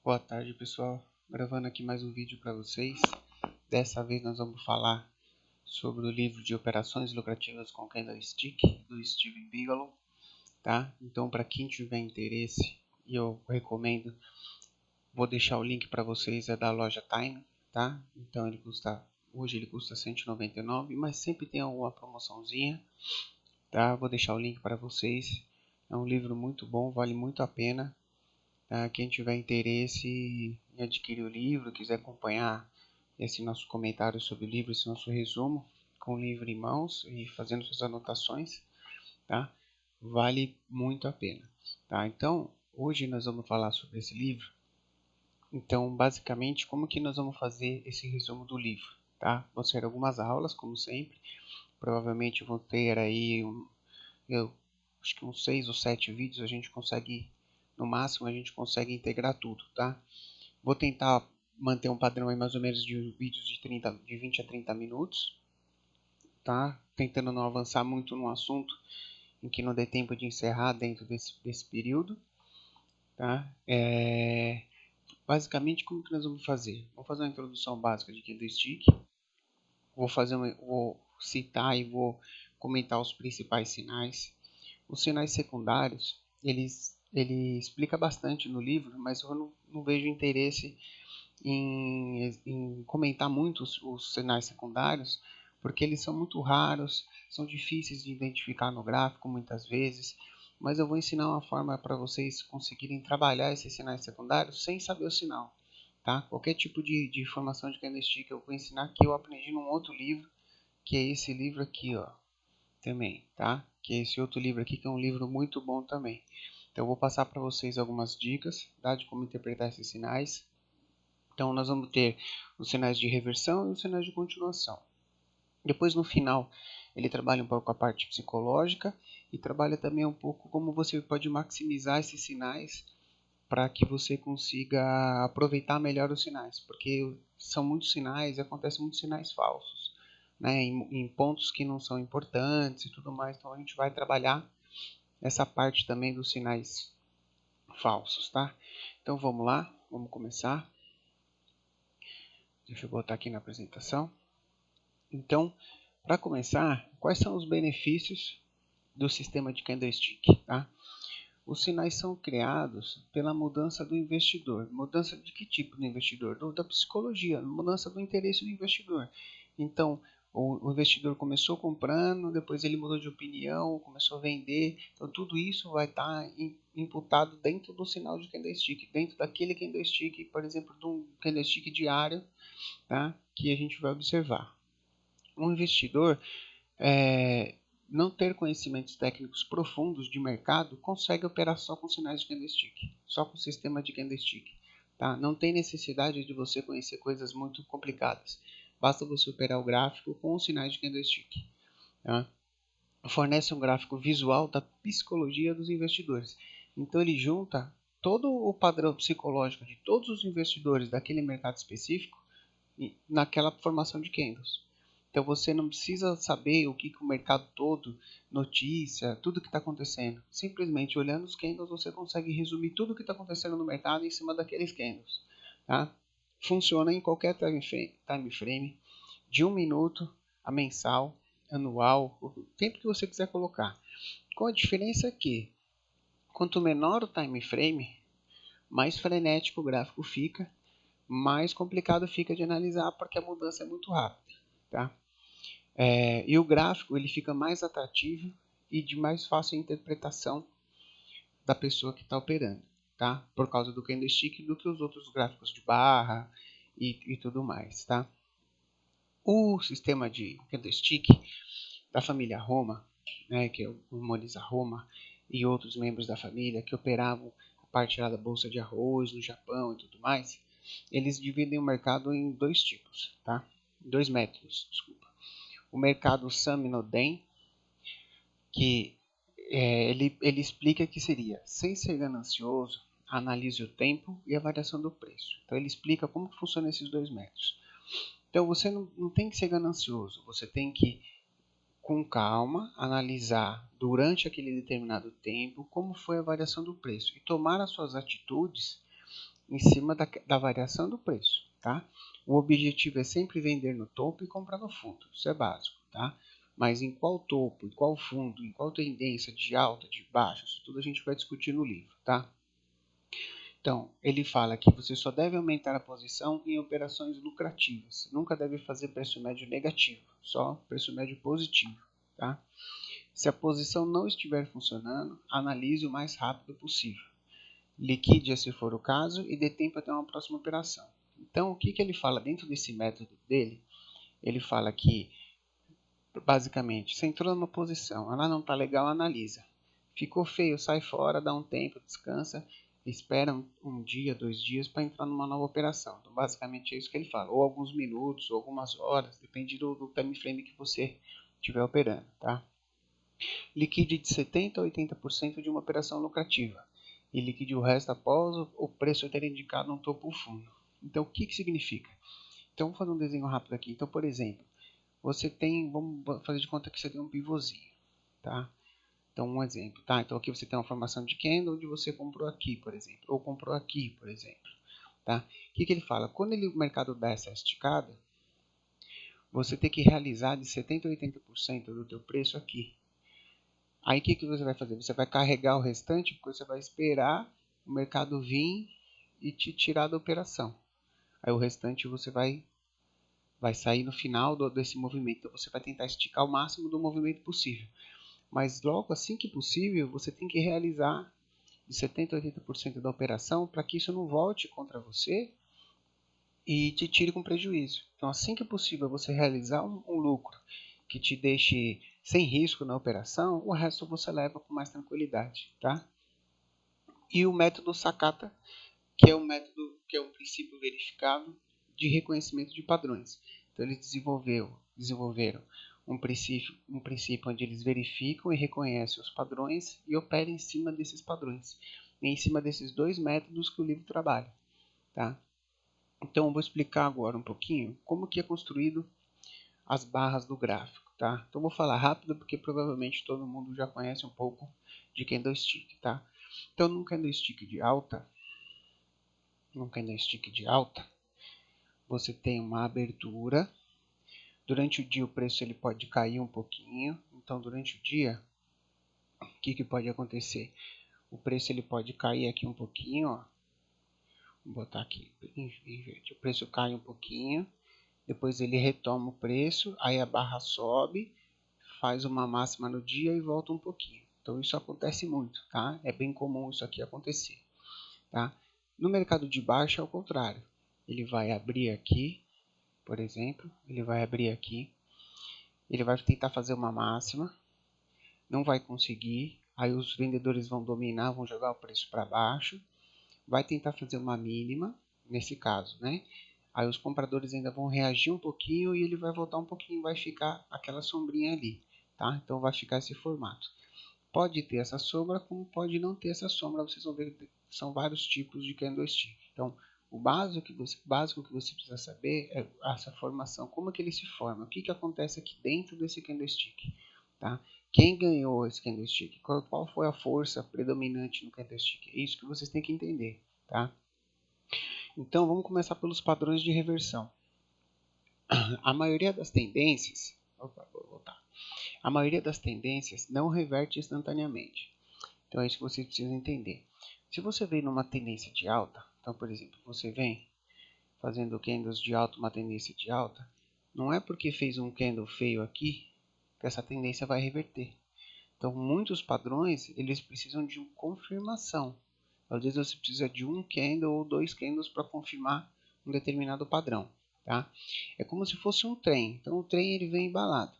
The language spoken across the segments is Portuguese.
Boa tarde, pessoal. Gravando aqui mais um vídeo para vocês. Dessa vez nós vamos falar sobre o livro de Operações Lucrativas com Candlestick, do Steven Bigelow, tá? Então, para quem tiver interesse, e eu recomendo, vou deixar o link para vocês, é da loja Time, tá? Então, hoje ele custa R$199, mas sempre tem alguma promoçãozinha, tá? Vou deixar o link para vocês. É um livro muito bom, vale muito a pena. Quem tiver interesse em adquirir o livro, quiser acompanhar esse nosso comentário sobre o livro, esse nosso resumo com o livro em mãos e fazendo suas anotações, tá? Vale muito a pena, tá? Então, hoje nós vamos falar sobre esse livro. Então, basicamente, como que nós vamos fazer esse resumo do livro, tá? Vão ser algumas aulas, como sempre. Provavelmente vão ter aí, eu acho que uns 6 ou 7 vídeos a gente consegue. No máximo a gente consegue integrar tudo, tá? Vou tentar manter um padrão aí mais ou menos de vídeos de 20 a 30 minutos, tá? Tentando não avançar muito no assunto em que não dê tempo de encerrar dentro desse período, tá? Basicamente, como que nós vamos fazer? Vamos fazer uma introdução básica de Candlestick, vou citar e vou comentar os principais sinais. Os sinais secundários, ele explica bastante no livro, mas eu não vejo interesse em comentar muito os sinais secundários, porque eles são muito raros, são difíceis de identificar no gráfico muitas vezes, mas eu vou ensinar uma forma para vocês conseguirem trabalhar esses sinais secundários sem saber o sinal. Tá? Qualquer tipo de informação de candlestick eu vou ensinar que eu aprendi num outro livro, que é esse livro aqui, ó, também, tá? Que é esse outro livro aqui, que é um livro muito bom também. Então eu vou passar para vocês algumas dicas, tá? De como interpretar esses sinais. Então nós vamos ter os sinais de reversão e os sinais de continuação. Depois no final ele trabalha um pouco a parte psicológica e trabalha também um pouco como você pode maximizar esses sinais para que você consiga aproveitar melhor os sinais, porque são muitos sinais e acontecem muitos sinais falsos, né, em pontos que não são importantes e tudo mais. Então a gente vai trabalhar essa parte também dos sinais falsos, tá? Então vamos lá, vamos começar. Deixa eu botar aqui na apresentação. Então, para começar, quais são os benefícios do sistema de candlestick? Tá? Os sinais são criados pela mudança do investidor. Mudança de que tipo de investidor? Da psicologia, mudança do interesse do investidor. Então, o investidor começou comprando, depois ele mudou de opinião, começou a vender. Então, tudo isso vai estar imputado dentro do sinal de candlestick, dentro daquele candlestick, por exemplo, de um candlestick diário, tá? Que a gente vai observar. Um investidor não ter conhecimentos técnicos profundos de mercado consegue operar só com sinais de candlestick, só com o sistema de candlestick. Tá? Não tem necessidade de você conhecer coisas muito complicadas. Basta você operar o gráfico com os sinais de candlestick. Tá? Fornece um gráfico visual da psicologia dos investidores. Então ele junta todo o padrão psicológico de todos os investidores daquele mercado específico naquela formação de candles. Então você não precisa saber o que o mercado todo, notícia, tudo que está acontecendo. Simplesmente olhando os candles você consegue resumir tudo o que está acontecendo no mercado em cima daqueles candles. Tá? Funciona em qualquer time frame, de 1 minuto a mensal, anual, o tempo que você quiser colocar. Com a diferença que quanto menor o time frame, mais frenético o gráfico fica, mais complicado fica de analisar porque a mudança é muito rápida. Tá? E o gráfico ele fica mais atrativo e de mais fácil interpretação da pessoa que está operando, tá? Por causa do candlestick do que os outros gráficos de barra e tudo mais, tá? O sistema de candlestick da família Roma, né, que é o Monisa Roma e outros membros da família que operavam a parte lá da bolsa de arroz no Japão e tudo mais, eles dividem o mercado em dois tipos, tá? Dois métodos, desculpa. O mercado Saminoden, que ele explica que seria, sem ser ganancioso, analise o tempo e a variação do preço. Então ele explica como que funciona esses dois métodos. Então você não tem que ser ganancioso, você tem que, com calma, analisar durante aquele determinado tempo como foi a variação do preço e tomar as suas atitudes em cima da variação do preço, tá? O objetivo é sempre vender no topo e comprar no fundo, isso é básico, tá? Mas em qual topo, em qual fundo, em qual tendência de alta, de baixa, isso tudo a gente vai discutir no livro, tá? Então, ele fala que você só deve aumentar a posição em operações lucrativas. Nunca deve fazer preço médio negativo, só preço médio positivo, tá? Se a posição não estiver funcionando, analise o mais rápido possível. Liquide se for o caso e dê tempo até uma próxima operação. Então, o que ele fala dentro desse método dele? Ele fala que, basicamente, você entrou numa posição, ela não está legal, analisa. Ficou feio, sai fora, dá um tempo, descansa, espera um dia, 2 dias para entrar numa nova operação. Então, basicamente é isso que ele fala. Ou alguns minutos, ou algumas horas, depende do time frame que você estiver operando, tá? Liquide de 70% a 80% de uma operação lucrativa e liquide o resto após o preço ter indicado um topo ou fundo. Então, o que significa? Então, vamos fazer um desenho rápido aqui. Então, por exemplo, você tem, vamos fazer de conta que você tem um pivôzinho, tá? Então, um exemplo, tá? Então, aqui você tem uma formação de candle onde você comprou aqui, por exemplo, ou comprou aqui, por exemplo, tá? O que ele fala? Quando o mercado dá essa esticada, você tem que realizar de 70% a 80% do teu preço aqui. Aí, o que você vai fazer? Você vai carregar o restante, porque você vai esperar o mercado vir e te tirar da operação. Aí, o restante você vai sair no final desse movimento. Então, você vai tentar esticar o máximo do movimento possível. Mas logo assim que possível, você tem que realizar de 70% a 80% da operação para que isso não volte contra você e te tire com prejuízo. Então, assim que possível você realizar um lucro que te deixe sem risco na operação, o resto você leva com mais tranquilidade, tá? E o método Sakata, que é um princípio verificável de reconhecimento de padrões. Então, eles desenvolveram um princípio onde eles verificam e reconhecem os padrões e operam em cima desses padrões. E em cima desses dois métodos que o livro trabalha, tá? Então, eu vou explicar agora um pouquinho como que é construído as barras do gráfico, tá? Então, eu vou falar rápido porque provavelmente todo mundo já conhece um pouco de candlestick, tá? Então, num candlestick de alta, você tem uma abertura. Durante o dia o preço ele pode cair um pouquinho. Então, durante o dia, o que pode acontecer? O preço ele pode cair aqui um pouquinho, ó. Vou botar aqui, o preço cai um pouquinho, depois ele retoma o preço, aí a barra sobe, faz uma máxima no dia e volta um pouquinho. Então isso acontece muito, tá? É bem comum isso aqui acontecer, tá? No mercado de baixa é o contrário. Ele vai abrir aqui, por exemplo, ele vai tentar fazer uma máxima, não vai conseguir, aí os vendedores vão dominar, vão jogar o preço para baixo, vai tentar fazer uma mínima, nesse caso, né? Aí os compradores ainda vão reagir um pouquinho e ele vai voltar um pouquinho, vai ficar aquela sombrinha ali, tá? Então vai ficar esse formato. Pode ter essa sombra, como pode não ter essa sombra, vocês vão ver que são vários tipos de candlestick. Então, o básico que você precisa saber é essa formação, como é que ele se forma, o que acontece aqui dentro desse candlestick, tá? Quem ganhou esse candlestick? Qual foi a força predominante no candlestick? É isso que vocês têm que entender, tá? Então, vamos começar pelos padrões de reversão. A maioria das tendências... vou voltar. A maioria das tendências não reverte instantaneamente. Então, é isso que vocês precisam entender. Se você vem numa tendência de alta, então, por exemplo, você vem fazendo candles de alta, uma tendência de alta, não é porque fez um candle feio aqui que essa tendência vai reverter. Então, muitos padrões, eles precisam de uma confirmação. Às vezes você precisa de um candle ou 2 candles para confirmar um determinado padrão, tá? É como se fosse um trem. Então, o trem ele vem embalado.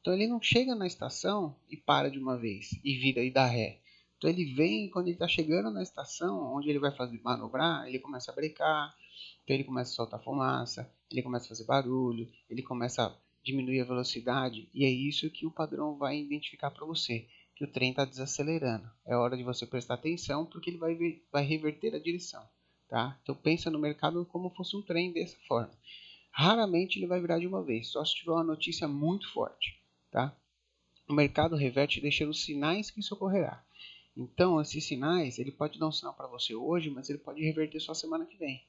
Então, ele não chega na estação e para de uma vez e vira e dá ré. Então, ele vem, quando ele está chegando na estação, onde ele vai fazer manobrar, ele começa a brecar, então ele começa a soltar fumaça, ele começa a fazer barulho, ele começa a diminuir a velocidade, e é isso que o padrão vai identificar para você, que o trem está desacelerando. É hora de você prestar atenção, porque ele vai reverter a direção, tá? Então pensa no mercado como fosse um trem dessa forma. Raramente ele vai virar de uma vez, só se tiver uma notícia muito forte, tá? O mercado reverte deixando sinais que isso ocorrerá. Então, esses sinais, ele pode dar um sinal para você hoje, mas ele pode reverter só semana que vem.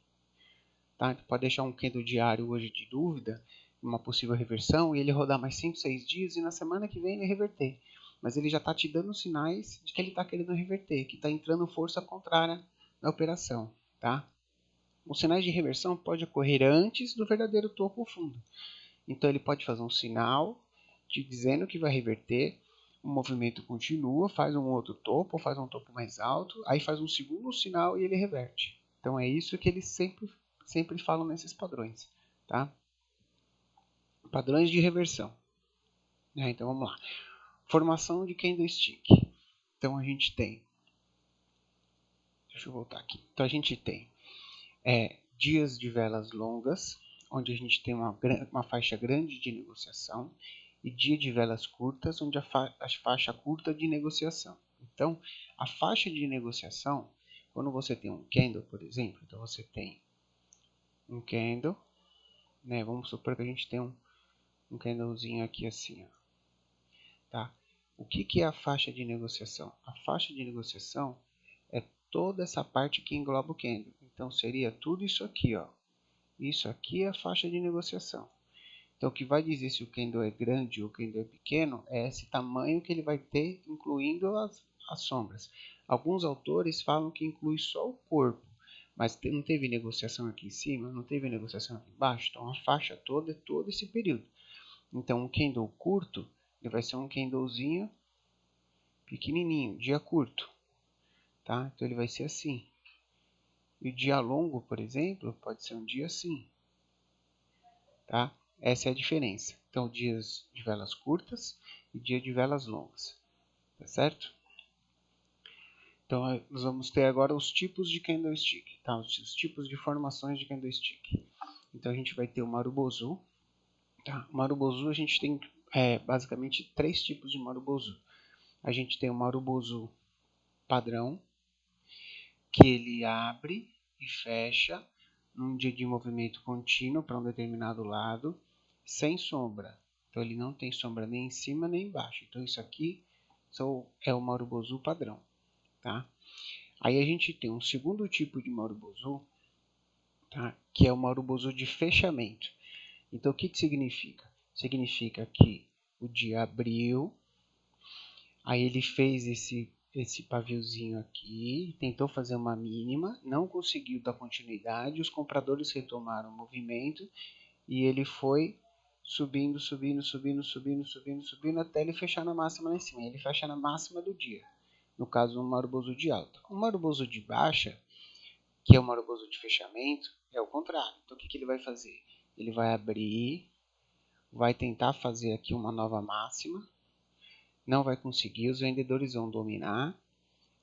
Tá? Ele pode deixar um candle diário hoje de dúvida, uma possível reversão, e ele rodar mais 5, 6 dias, e na semana que vem ele reverter. Mas ele já está te dando sinais de que ele está querendo reverter, que está entrando força contrária na operação. Tá? Os sinais de reversão podem ocorrer antes do verdadeiro topo ou fundo. Então ele pode fazer um sinal te dizendo que vai reverter, o movimento continua, faz um outro topo, faz um topo mais alto, aí faz um segundo sinal e ele reverte. Então é isso que eles sempre falam nesses padrões. Tá? Padrões de reversão. Então vamos lá. Formação de candlestick. Então a gente tem... Deixa eu voltar aqui. Então a gente tem dias de velas longas, onde a gente tem uma faixa grande de negociação, e dia de velas curtas, onde a faixa curta de negociação. Então, a faixa de negociação, quando você tem um candle, por exemplo, então você tem um candle, né? Vamos supor que a gente tem um candlezinho aqui assim, ó, tá? O que é a faixa de negociação? A faixa de negociação é toda essa parte que engloba o candle. Então, seria tudo isso aqui, ó. Isso aqui é a faixa de negociação. Então, o que vai dizer se o candle é grande ou o candle é pequeno é esse tamanho que ele vai ter, incluindo as sombras. Alguns autores falam que inclui só o corpo, mas não teve negociação aqui em cima, não teve negociação aqui embaixo, então a faixa toda é todo esse período. Então, um candle curto ele vai ser um candlezinho pequenininho, dia curto, tá? Então, ele vai ser assim. E o dia longo, por exemplo, pode ser um dia assim, tá? Essa é a diferença. Então, dias de velas curtas e dia de velas longas. Tá certo? Então, nós vamos ter agora os tipos de candlestick. Tá? Os tipos de formações de candlestick. Então, a gente vai ter o Marubozu. Tá? O Marubozu, a gente tem basicamente 3 tipos de Marubozu. A gente tem o Marubozu padrão, que ele abre e fecha num dia de movimento contínuo para um determinado lado, sem sombra. Então ele não tem sombra nem em cima nem embaixo. Então isso aqui é o Marubozu padrão. Tá? Aí a gente tem um segundo tipo de Marubozu, tá? Que é o Marubozu de fechamento. Então o que significa? Significa que o dia abriu, aí ele fez esse paviozinho aqui, tentou fazer uma mínima, não conseguiu dar continuidade, os compradores retomaram o movimento e ele foi subindo, subindo, subindo, subindo, subindo, subindo, até ele fechar na máxima lá em cima. Ele fecha na máxima do dia, no caso um Marubozu de alta. O Marubozu de baixa, que é o Marubozu de fechamento, é o contrário. Então o que ele vai fazer? Ele vai abrir, vai tentar fazer aqui uma nova máxima, não vai conseguir, os vendedores vão dominar,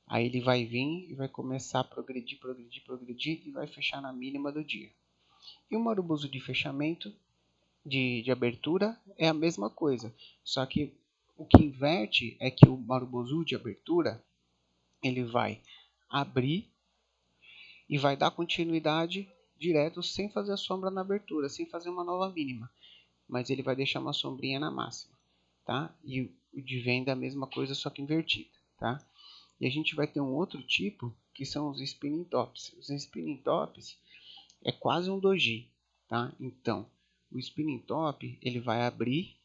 aí ele vai vir e vai começar a progredir, progredir, progredir e vai fechar na mínima do dia. E o Marubozu de fechamento, de abertura, é a mesma coisa, só que o que inverte é que o Marubozu de abertura, ele vai abrir e vai dar continuidade direto sem fazer a sombra na abertura, sem fazer uma nova mínima, mas ele vai deixar uma sombrinha na máxima, tá? E o de venda é a mesma coisa, só que invertida, tá? E a gente vai ter um outro tipo, que são os spinning tops. Os spinning tops é quase um doji, tá? Então, o spinning top, ele vai abrir,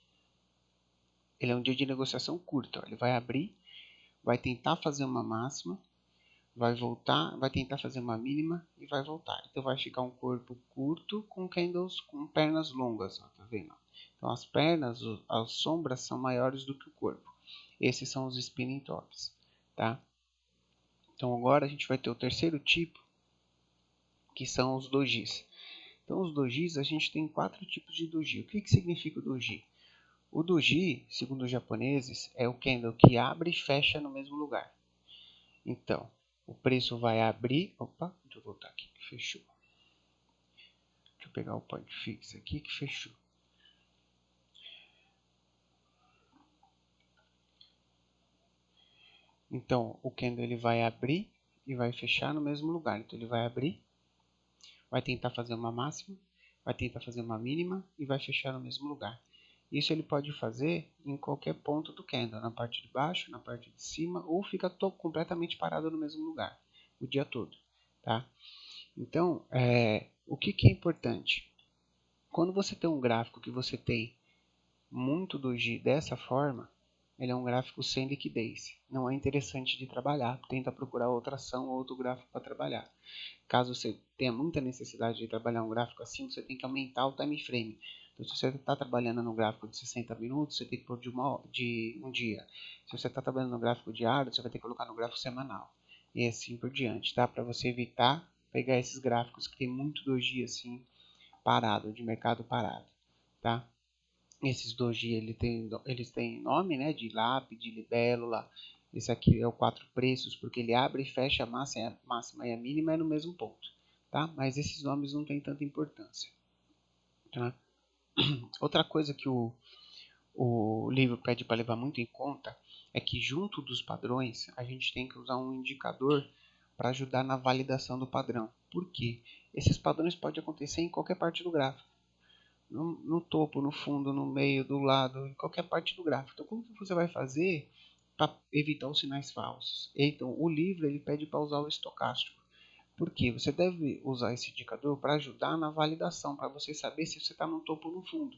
ele é um dia de negociação curta, ó. Ele vai abrir, vai tentar fazer uma máxima, vai voltar, vai tentar fazer uma mínima e vai voltar. Então vai ficar um corpo curto com candles com pernas longas, ó, tá vendo? Então as pernas, as sombras são maiores do que o corpo. Esses são os spinning tops, tá? Então agora a gente vai ter o terceiro tipo, que são os dojis. Então os dojis, a gente tem 4 tipos de doji. O que significa o doji? O doji, segundo os japoneses, é o candle que abre e fecha no mesmo lugar. Então, o preço vai abrir... Opa, deixa eu voltar aqui, que fechou. Deixa eu pegar o point fix aqui, que fechou. Então, o candle ele vai abrir e vai fechar no mesmo lugar. Então, ele vai abrir, vai tentar fazer uma máxima, vai tentar fazer uma mínima e vai fechar no mesmo lugar. Isso ele pode fazer em qualquer ponto do candle, na parte de baixo, na parte de cima, ou fica completamente parado no mesmo lugar o dia todo, tá? Então, o que é importante? Quando você tem um gráfico que você tem muito doji dessa forma, ele é um gráfico sem liquidez. Não é interessante de trabalhar. Tenta procurar outra ação ou outro gráfico para trabalhar. Caso você tenha muita necessidade de trabalhar um gráfico assim, você tem que aumentar o time frame. Então, se você está trabalhando no gráfico de 60 minutos, você tem que pôr de um dia. Se você está trabalhando no gráfico diário, você vai ter que colocar no gráfico semanal. E assim por diante, tá? Para você evitar pegar esses gráficos que tem muito doji assim, parado, de mercado parado, tá? Esses doji eles têm nome, né, de LAP, de libélula. Esse aqui é o 4 preços, porque ele abre e fecha a máxima e a mínima é no mesmo ponto, tá? Mas esses nomes não têm tanta importância, tá? Outra coisa que o livro pede para levar muito em conta é que junto dos padrões a gente tem que usar um indicador para ajudar na validação do padrão. Por quê? Esses padrões podem acontecer em qualquer parte do gráfico. No topo, no fundo, no meio, do lado, em qualquer parte do gráfico. Então, como que você vai fazer para evitar os sinais falsos? Então, o livro ele pede para usar o estocástico. Por quê? Você deve usar esse indicador para ajudar na validação, para você saber se você está no topo ou no fundo.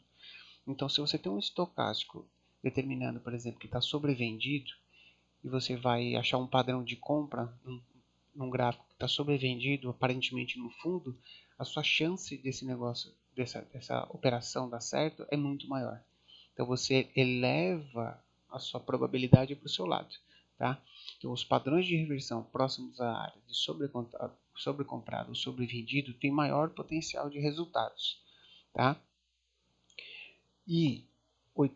Então, se você tem um estocástico determinando, por exemplo, que está sobrevendido, e você vai achar um padrão de compra num gráfico que está sobrevendido, aparentemente no fundo, a sua chance desse negócio, dessa operação dar certo é muito maior. Então você eleva a sua probabilidade para o seu lado, tá? Então os padrões de reversão próximos à área de sobrecomprado ou sobrevendido têm maior potencial de resultados, tá? E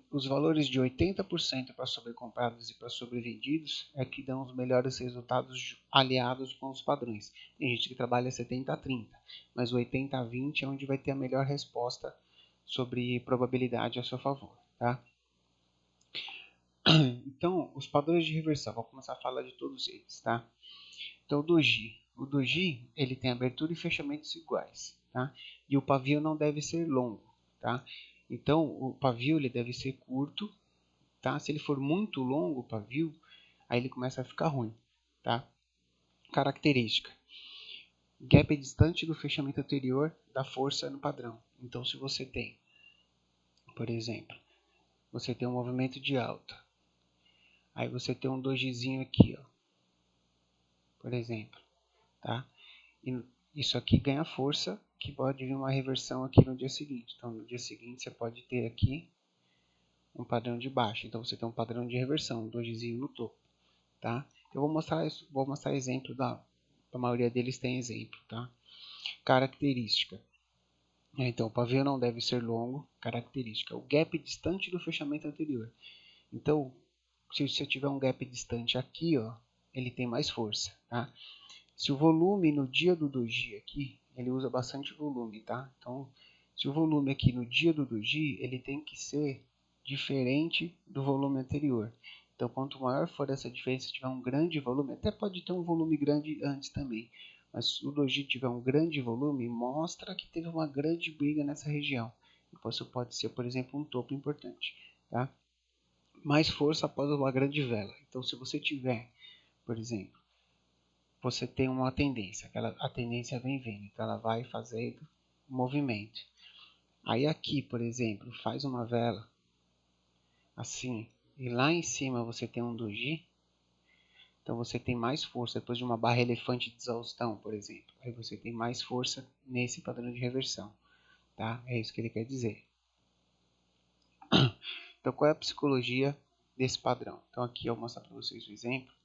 os valores de 80% para sobrecomprados e para sobrevendidos é que dão os melhores resultados aliados com os padrões. Tem gente que trabalha 70-30, mas o 80-20 é onde vai ter a melhor resposta sobre probabilidade a seu favor, tá? Então, os padrões de reversão, vou começar a falar de todos eles, tá? Então, o doji, ele tem abertura e fechamentos iguais, tá? E o pavio não deve ser longo, tá? Então, o pavio ele deve ser curto, tá? Se ele for muito longo o pavio, aí ele começa a ficar ruim, tá? Característica: gap distante do fechamento anterior dá força no padrão. Então, se você tem, por exemplo, você tem um movimento de alta, aí você tem um dojizinho aqui, ó, por exemplo, tá? E isso aqui ganha força, que pode vir uma reversão aqui no dia seguinte. Então, no dia seguinte você pode ter aqui um padrão de baixa. Então, você tem um padrão de reversão, um dojizinho no topo, tá? Eu vou mostrar exemplo a maioria deles tem exemplo, tá? Característica. Então, o pavio não deve ser longo. Característica: o gap distante do fechamento anterior. Então, se você tiver um gap distante aqui, ó, ele tem mais força, tá? Se o volume no dia do doji aqui, ele usa bastante volume, tá? Então, se o volume aqui no dia do doji, ele tem que ser diferente do volume anterior. Então, quanto maior for essa diferença, se tiver um grande volume, até pode ter um volume grande antes também, mas se o doji tiver um grande volume, mostra que teve uma grande briga nessa região. Isso pode ser, por exemplo, um topo importante, tá? Mais força após uma grande vela. Então, se você tiver, por exemplo, você tem uma tendência, a tendência vem vindo, então ela vai fazendo movimento. Aí aqui, por exemplo, faz uma vela assim, e lá em cima você tem um doji, então você tem mais força depois de uma barra elefante de exaustão, por exemplo. Aí você tem mais força nesse padrão de reversão, tá? É isso que ele quer dizer. Então qual é a psicologia desse padrão? Então aqui eu vou mostrar para vocês o exemplo.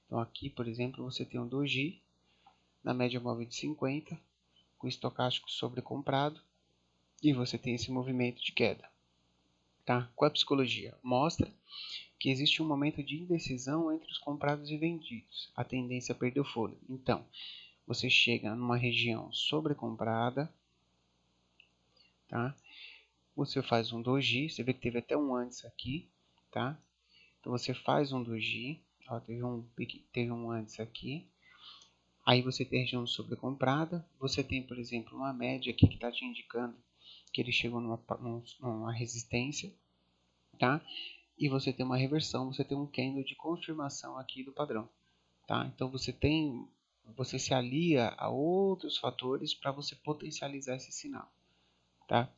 Então aqui, por exemplo, você tem um doji na média móvel de 50, com estocástico sobrecomprado, e você tem esse movimento de queda. Tá? Qual é a psicologia? Mostra que existe um momento de indecisão entre os comprados e vendidos. A tendência a perder o fôlego. Então, você chega numa região sobrecomprada, tá? Você faz um doji, você vê que teve até um antes aqui, tá? Então você faz um doji, ó, teve um antes aqui. Aí você tem a região sobrecomprada, você tem, por exemplo, uma média aqui que está te indicando que ele chegou numa resistência, tá? E você tem uma reversão, você tem um candle de confirmação aqui do padrão, tá? Então você se alia a outros fatores para você potencializar esse sinal, tá?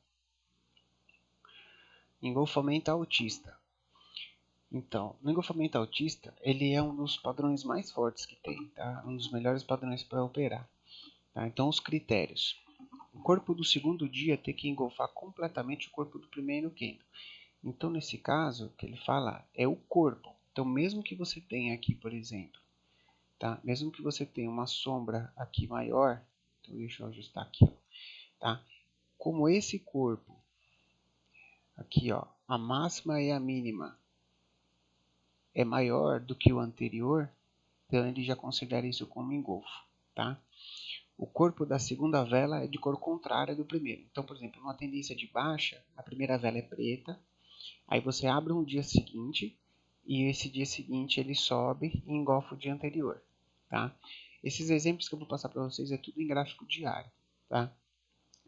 Engolfamento autista. Então, o engolfamento autista, ele é um dos padrões mais fortes que tem, tá? Um dos melhores padrões para operar, tá? Então, os critérios. O corpo do segundo dia tem que engolfar completamente o corpo do primeiro candle. Então, nesse caso, o que ele fala é o corpo. Então, mesmo que você tenha aqui, por exemplo, tá? Mesmo que você tenha uma sombra aqui maior, então deixa eu ajustar aqui, ó, tá? Como esse corpo aqui, ó, a máxima e a mínima é maior do que o anterior, então ele já considera isso como engolfo, tá? O corpo da segunda vela é de cor contrária do primeiro. Então, por exemplo, numa tendência de baixa, a primeira vela é preta, aí você abre um dia seguinte e esse dia seguinte ele sobe e engolfa o dia anterior, tá? Esses exemplos que eu vou passar para vocês é tudo em gráfico diário, tá?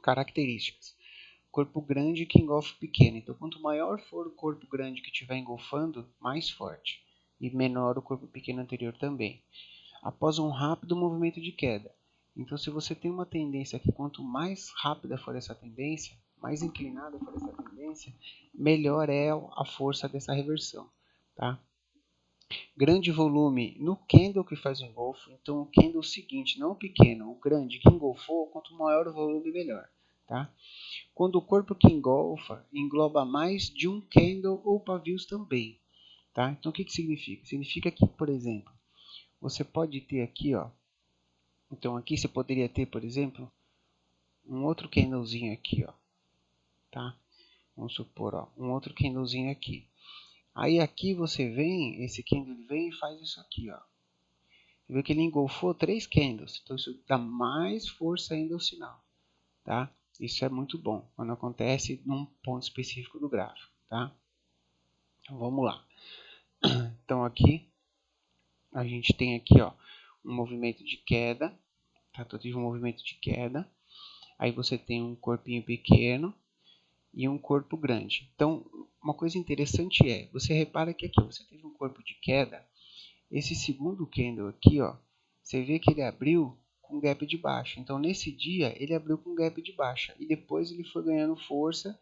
Características. Corpo grande que engolfa pequeno. Então, quanto maior for o corpo grande que estiver engolfando, mais forte. E menor o corpo pequeno anterior também. Após um rápido movimento de queda. Então, se você tem uma tendência que quanto mais rápida for essa tendência, mais inclinada for essa tendência, melhor é a força dessa reversão, tá? Grande volume no candle que faz o engolfo. Então, o candle seguinte, não o pequeno, o grande que engolfou, quanto maior o volume, melhor, tá? Quando o corpo que engolfa engloba mais de um candle ou pavios também, tá? Então, o que significa? Significa que, por exemplo, você pode ter aqui, ó. Então, aqui você poderia ter, por exemplo, um outro candlezinho aqui, ó, tá? Vamos supor, ó, um outro candlezinho aqui. Aí aqui você vem, esse candle vem e faz isso aqui, ó. Você vê que ele engolfou 3 candles, então isso dá mais força ainda ao sinal, tá? Isso é muito bom quando acontece num ponto específico do gráfico, tá? Então vamos lá. Então aqui a gente tem aqui, ó, um movimento de queda, tá? Então tive um movimento de queda. Aí você tem um corpinho pequeno e um corpo grande. Então, uma coisa interessante é, você repara que aqui você teve um corpo de queda. Esse segundo candle aqui, ó, você vê que ele abriu com gap de baixa. Então, nesse dia, ele abriu com gap de baixa. E depois ele foi ganhando força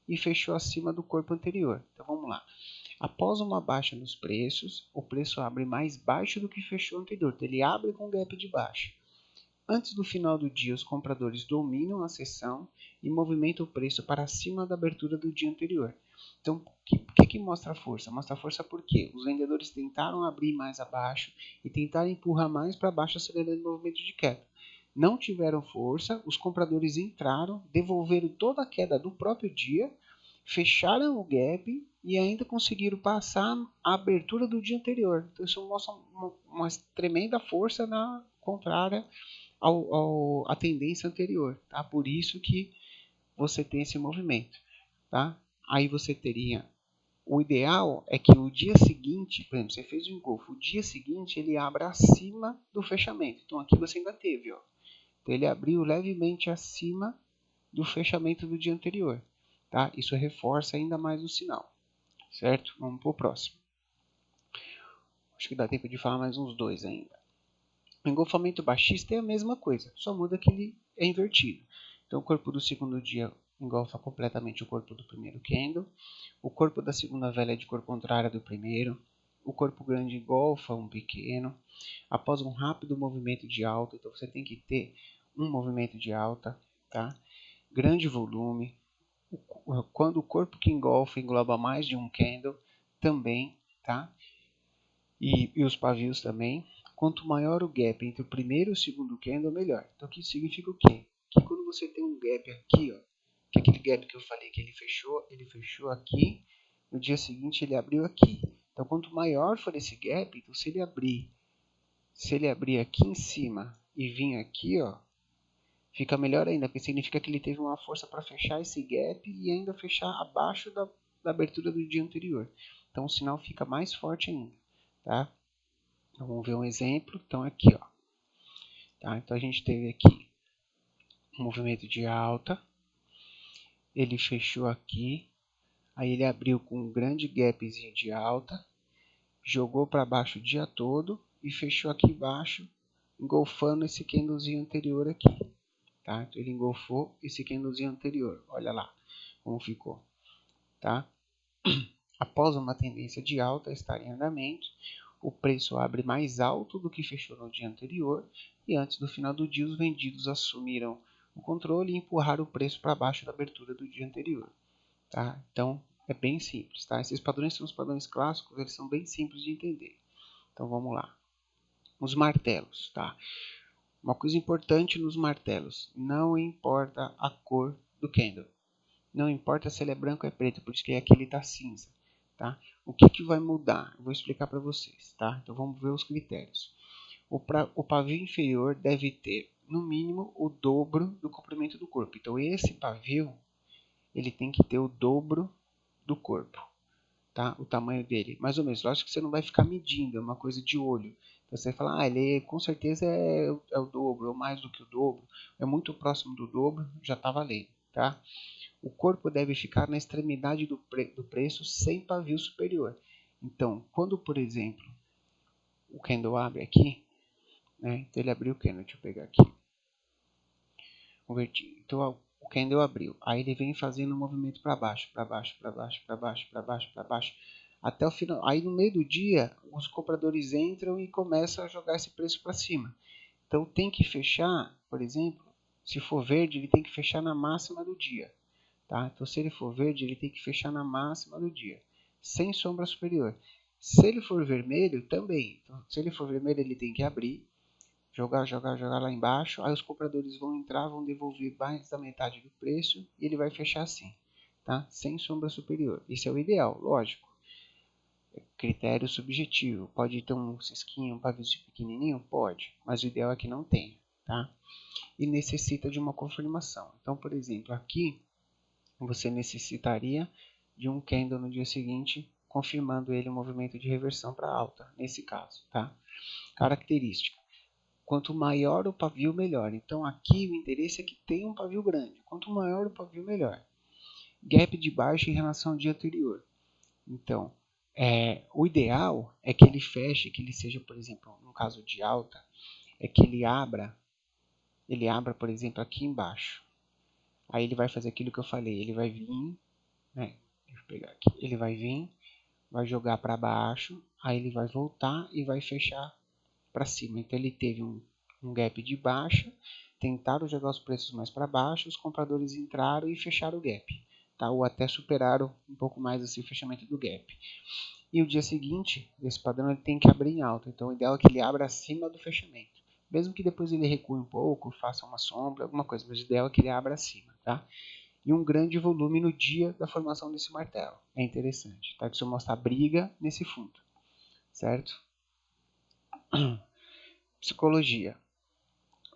e fechou acima do corpo anterior. Então, vamos lá. Após uma baixa nos preços, o preço abre mais baixo do que fechou o anterior. Então, ele abre com gap de baixa. Antes do final do dia, os compradores dominam a sessão e movimentam o preço para acima da abertura do dia anterior. Então, o que mostra a força? Mostra a força porque os vendedores tentaram abrir mais abaixo e tentaram empurrar mais para baixo, acelerando o movimento de queda. Não tiveram força, os compradores entraram, devolveram toda a queda do próprio dia, fecharam o gap e ainda conseguiram passar a abertura do dia anterior. Então, isso mostra uma tremenda força na contrária a tendência anterior, tá? Por isso que você tem esse movimento, tá? Aí você teria, o ideal é que o dia seguinte, por exemplo, você fez o engolfo, o dia seguinte ele abra acima do fechamento. Então aqui você ainda teve, ó. Então ele abriu levemente acima do fechamento do dia anterior, tá? Isso reforça ainda mais o sinal, certo? Vamos para o próximo. Acho que dá tempo de falar mais uns dois ainda. O engolfamento baixista é a mesma coisa, só muda que ele é invertido. Então, o corpo do segundo dia engolfa completamente o corpo do primeiro candle. O corpo da segunda vela é de cor contrária do primeiro. O corpo grande engolfa um pequeno. Após um rápido movimento de alta, então você tem que ter um movimento de alta, tá? Grande volume. Quando o corpo que engloba mais de um candle, também, tá? E os pavios também. Quanto maior o gap entre o primeiro e o segundo candle, melhor. Então, o que significa o quê? Que quando você tem um gap aqui, ó, que é aquele gap que eu falei que ele fechou aqui, no dia seguinte ele abriu aqui. Então, quanto maior for esse gap, então se ele abrir aqui em cima e vir aqui, ó, fica melhor ainda, porque significa que ele teve uma força para fechar esse gap e ainda fechar abaixo da abertura do dia anterior. Então, o sinal fica mais forte ainda, tá? Então, vamos ver um exemplo. Então, aqui, ó. Tá? Então, a gente teve aqui um movimento de alta. Ele fechou aqui. Aí ele abriu com um grande gapzinho de alta, jogou para baixo o dia todo e fechou aqui embaixo, engolfando esse candlezinho anterior aqui. Tá? Então ele engolfou esse candlezinho anterior. Olha lá como ficou. Tá? Após uma tendência de alta estar em andamento, o preço abre mais alto do que fechou no dia anterior e antes do final do dia os vendidos assumiram o controle e empurraram o preço para baixo da abertura do dia anterior. Tá? Então é bem simples. Tá? Esses padrões são os padrões clássicos, eles são bem simples de entender. Então vamos lá. Os martelos. Tá? Uma coisa importante nos martelos, não importa a cor do candle. Não importa se ele é branco ou é preto, por isso que aqui ele está cinza. Tá? O que vai mudar? Eu vou explicar para vocês. Tá? Então vamos ver os critérios. O pavio inferior deve ter, no mínimo, o dobro do comprimento do corpo. Então esse pavio ele tem que ter o dobro do corpo. Tá? O tamanho dele. Mais ou menos. Lógico que você não vai ficar medindo, é uma coisa de olho. Então você vai falar, ele com certeza é o dobro, ou mais do que o dobro. É muito próximo do dobro, já está valendo. Tá? O corpo deve ficar na extremidade do preço sem pavio superior. Então, quando, por exemplo, o candle abre aqui, né? Então ele abriu o candle, deixa eu pegar aqui. Converti. Então o candle abriu. Aí ele vem fazendo um movimento para baixo, para baixo, para baixo, para baixo, para baixo, para baixo, até o final. Aí no meio do dia, os compradores entram e começam a jogar esse preço para cima. Então tem que fechar, por exemplo, se for verde, ele tem que fechar na máxima do dia. Tá? Então, se ele for verde, ele tem que fechar na máxima do dia, sem sombra superior. Se ele for vermelho, também. Então, se ele for vermelho, ele tem que abrir, jogar lá embaixo. Aí os compradores vão entrar, vão devolver mais da metade do preço e ele vai fechar assim, tá? Sem sombra superior. Isso é o ideal, lógico. Critério subjetivo. Pode ter um cisquinho, um paviozinho pequenininho? Pode, mas o ideal é que não tenha, tá? E necessita de uma confirmação. Então, por exemplo, aqui você necessitaria de um candle no dia seguinte, confirmando ele um movimento de reversão para alta, nesse caso, tá? Característica. Quanto maior o pavio, melhor. Então, aqui o interesse é que tenha um pavio grande. Quanto maior o pavio, melhor. Gap de baixa em relação ao dia anterior. Então, o ideal é que ele feche, que ele seja, por exemplo, no caso de alta, é que ele abra, por exemplo, aqui embaixo. Aí ele vai fazer aquilo que eu falei, ele vai vir, né? Deixa eu pegar aqui. Ele vai vir, vai jogar para baixo, aí ele vai voltar e vai fechar para cima. Então ele teve um gap de baixa, tentaram jogar os preços mais para baixo, os compradores entraram e fecharam o gap, tá? Ou até superaram um pouco mais assim, o fechamento do gap. E o dia seguinte, esse padrão ele tem que abrir em alta, então o ideal é que ele abra acima do fechamento. Mesmo que depois ele recue um pouco, faça uma sombra, alguma coisa, mas o ideal é que ele abra acima, tá? E um grande volume no dia da formação desse martelo. É interessante, tá? Deixa eu mostrar a briga nesse fundo, certo? Psicologia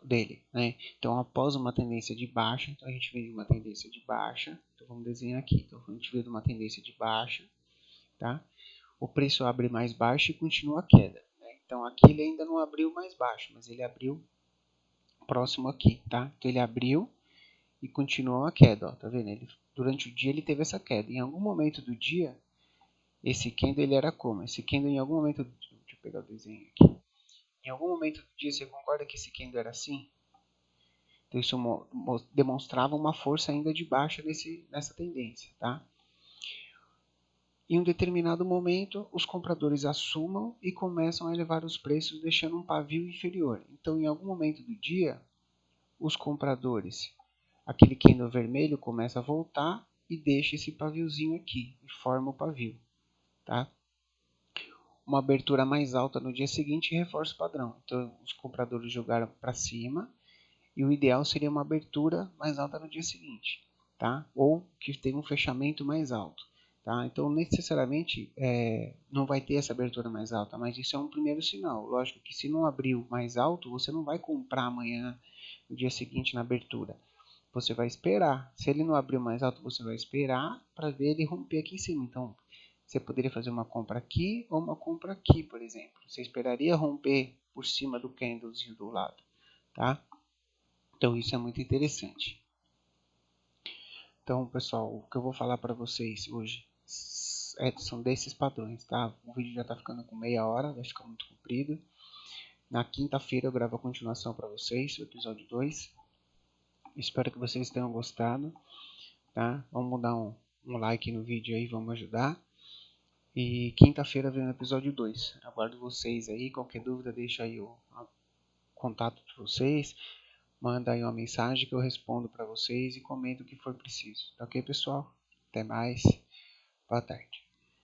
dele, né? Então, após uma tendência de baixa, então a gente vem de uma tendência de baixa, então vamos desenhar aqui. Então, a gente veio de uma tendência de baixa, tá? O preço abre mais baixo e continua a queda, né? Então, aqui ele ainda não abriu mais baixo, mas ele abriu próximo aqui, tá? Então, ele abriu e continuou a queda, ó, tá vendo? Durante o dia ele teve essa queda. Em algum momento do dia, esse candle ele era como? Esse candle em algum momento, deixa eu pegar o desenho aqui. Em algum momento do dia você concorda que esse candle era assim? Então isso demonstrava uma força ainda de baixa nessa tendência, tá? Em um determinado momento, os compradores assumam e começam a elevar os preços, deixando um pavio inferior. Então, em algum momento do dia, os compradores, aquele candle vermelho começa a voltar e deixa esse paviozinho aqui e forma o pavio, tá? Uma abertura mais alta no dia seguinte reforça o padrão. Então, os compradores jogaram para cima e o ideal seria uma abertura mais alta no dia seguinte, tá? Ou que tenha um fechamento mais alto, tá? Então, necessariamente não vai ter essa abertura mais alta, mas isso é um primeiro sinal. Lógico que se não abriu mais alto, você não vai comprar amanhã, no dia seguinte, na abertura. Você vai esperar. Se ele não abriu mais alto, você vai esperar para ver ele romper aqui em cima. Então, você poderia fazer uma compra aqui ou uma compra aqui, por exemplo. Você esperaria romper por cima do candlezinho do lado, tá? Então, isso é muito interessante. Então, pessoal, o que eu vou falar para vocês hoje são desses padrões, tá? O vídeo já está ficando com meia hora, vai ficar muito comprido. Na quinta-feira eu gravo a continuação para vocês, o episódio 2. Espero que vocês tenham gostado, tá? Vamos dar um like no vídeo aí, vamos ajudar. E quinta-feira vem o episódio 2. Aguardo vocês aí, qualquer dúvida deixa aí o contato de vocês. Manda aí uma mensagem que eu respondo para vocês e comento o que for preciso. Tá ok, pessoal? Até mais. Boa tarde.